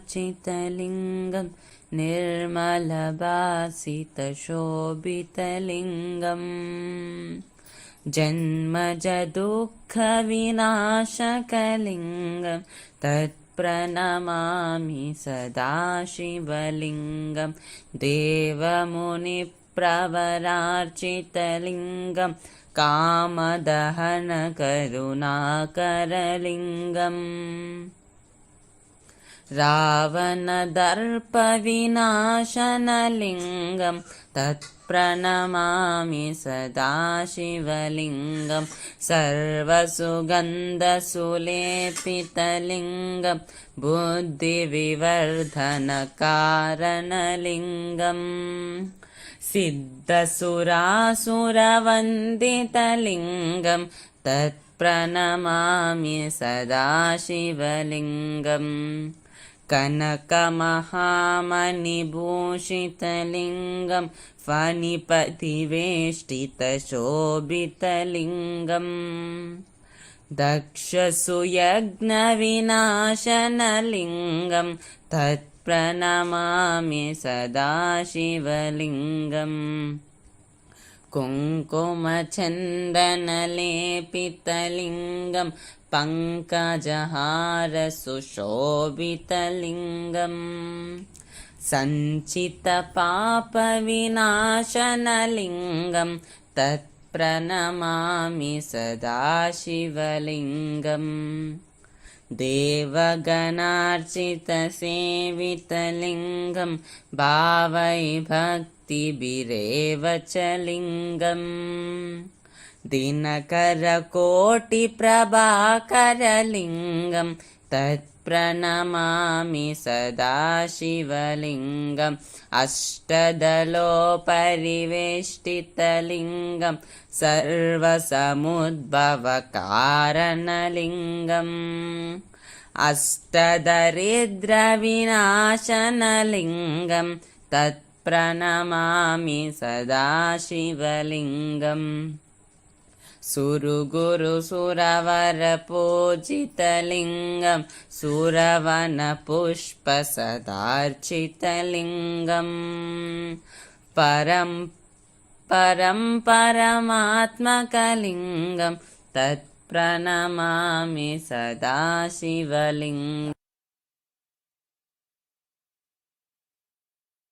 निर्मलभासितलिङ्गं निर्मलभासितशोभितलिङ्गम् जन्मजदुःखविनाशकलिङ्गं तत्प्रणमामि सदा शिवलिङ्गं देवमुनिप्रवरार्चितलिङ्गं कामदहनकरुणाकरलिङ्गम् रावणदर्पविनाशनलिङ्गं तत्प्रणमामि सदा शिवलिङ्गं सर्वसुगन्धसुलेपितलिङ्गं बुद्धिविवर्धनकारणलिङ्गम् सिद्धसुरासुरवन्दितलिङ्गं तत्प्रणमामि सदा शिवलिङ्गम् कनकमहामणिभूषितलिङ्गं फणिपतिवेष्टितशोभितलिङ्गम् दक्षसुयज्ञविनाशनलिङ्गं तत्प्रणमामि सदा शिवलिङ्गम् कुङ्कुमचन्दनलेपितलिङ्गं पङ्कजहारसुशोभितलिङ्गम् सञ्चितपापविनाशनलिङ्गं तत्प्रणमामि सदा शिवलिङ्गम् देवगणार्चितसेवितलिङ्गं भावै भक्तिभिरेव च लिङ्गम् दिनकरकोटिप्रभाकरलिङ्गं तत्प्रणमामि सदा शिवलिङ्गम् अष्टदलोपरिवेष्टितलिङ्गं सर्वसमुद्भवकारणलिङ्गम् अष्टदरिद्रविनाशनलिङ्गं तत्प्रणमामि सदा शिवलिङ्गम् सुरगुरुसुरवरपूजितलिङ्गं सुरवनपुष्पसदार्चितलिङ्गम् परमात्मकलिङ्गं तत्प्रणमामि सदा शिवलिङ्गम्।